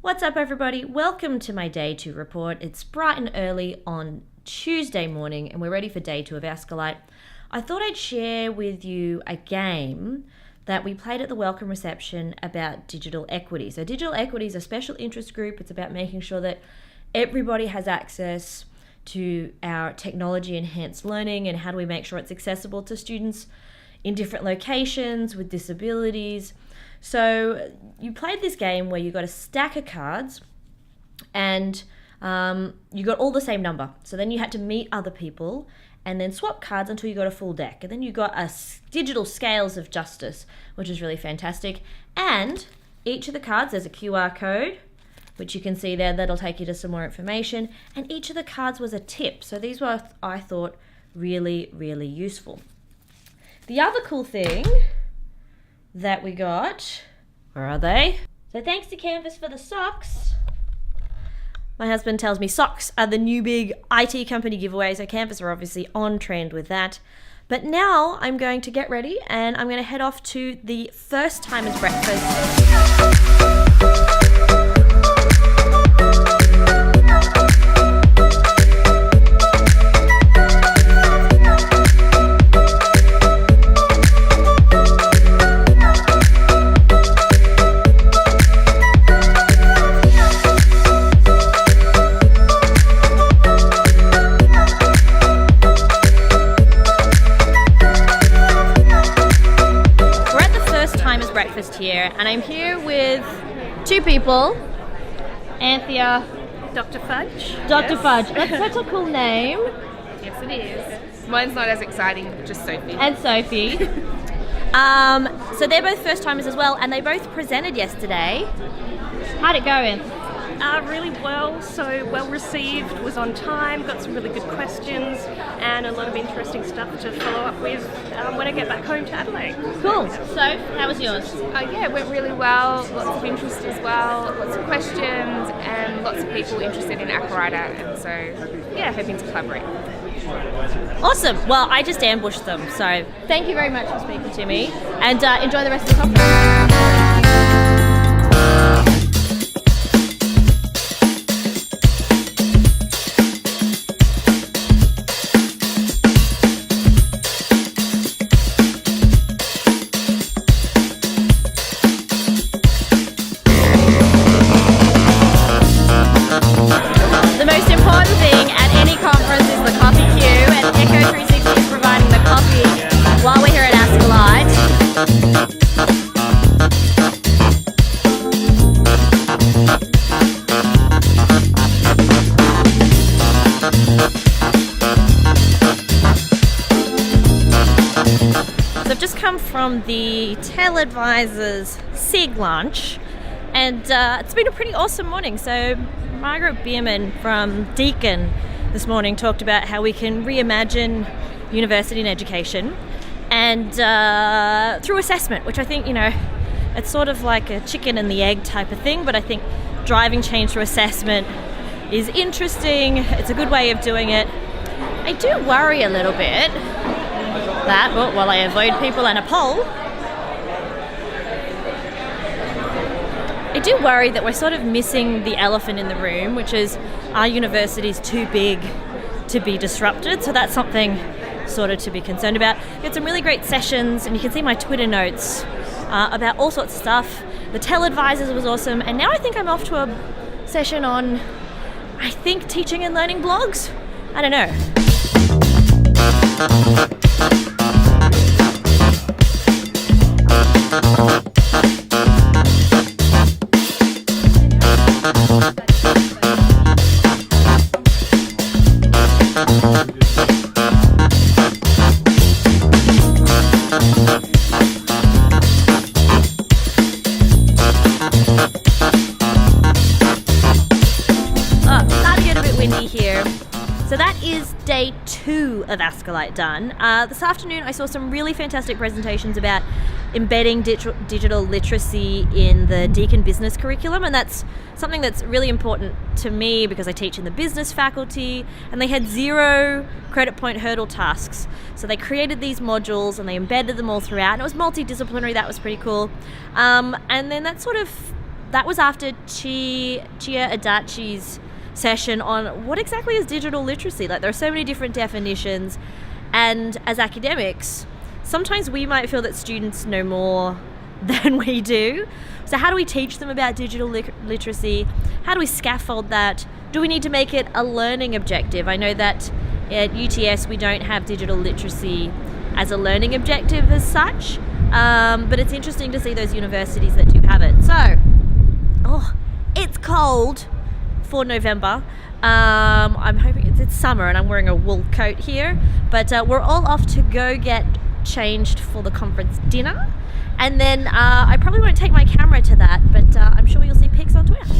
What's up, everybody? Welcome to my Day 2 report. It's bright and early on Tuesday morning and we're ready for Day 2 of ASCILITE. I thought I'd share with you a game that we played at the welcome reception about digital equity. So digital equity is a special interest group. It's about making sure that everybody has access to our technology-enhanced learning and how do we make sure it's accessible to students in different locations with disabilities. So you played this game where you got a stack of cards and you got all the same number. So then you had to meet other people and then swap cards until you got a full deck. And then you got a digital scales of justice, which is really fantastic. And each of the cards, there's a QR code, which you can see there, that'll take you to some more information. And each of the cards was a tip. So these were, I thought, really, really useful. The other cool thing that we got, where are they? So thanks to Canvas for the socks. My husband tells me socks are the new big IT company giveaway, so Canvas are obviously on trend with that. But now I'm going to get ready and I'm going to head off to the First Timers Breakfast. Here, and I'm here with two people, Anthea, Dr. Fudge. Dr. Fudge. That's such a cool name. Yes, it is. Mine's not as exciting, just Sophie. And Sophie. So they're both first timers as well, and they both presented yesterday. How'd it go, Anthea? Really well, so well received, was on time, got some really good questions and a lot of interesting stuff to follow up with when I get back home to Adelaide. Cool. So, how was yours? Yeah, it went really well, lots of interest as well, lots of questions and lots of people interested in Apparatus, and so yeah, hoping to collaborate. Awesome. Well, I just ambushed them, so thank you very much for speaking to me and enjoy the rest of the conference. While we're here at ASCILITE. So I've just come from the TELAdvisors SIG lunch and it's been a pretty awesome morning. So Margaret Bierman from Deakin this morning talked about how we can reimagine university and education and through assessment, which I think, you know, it's sort of like a chicken and the egg type of thing, but I think driving change through assessment is interesting. It's a good way of doing it. I do worry a little bit that, while I avoid people and a poll, I do worry that we're sort of missing the elephant in the room, which is, our universities too big to be disrupted? So that's something sort of to be concerned about. We had some really great sessions, and you can see my Twitter notes about all sorts of stuff. The TELAdvisors was awesome, and now I think I'm off to a session on, I think, teaching and learning blogs. I don't know. So that is Day 2 of ASCILITE done. This afternoon I saw some really fantastic presentations about embedding digital literacy in the Deakin business curriculum, and that's something that's really important to me because I teach in the business faculty, and they had 0 credit point hurdle tasks. So they created these modules and they embedded them all throughout, and it was multidisciplinary. That was pretty cool. And then that sort of that was after Chia Adachi's session on what exactly is digital literacy. Like, there are so many different definitions, and as academics, sometimes we might feel that students know more than we do. So how do we teach them about digital literacy? How do we scaffold that? Do we need to make it a learning objective? I know that at UTS we don't have digital literacy as a learning objective as such, but it's interesting to see those universities that do have it. So, it's cold for November. I'm hoping it's summer, and I'm wearing a wool coat here, but we're all off to go get changed for the conference dinner, and then I probably won't take my camera to that, but I'm sure you'll see pics on Twitter.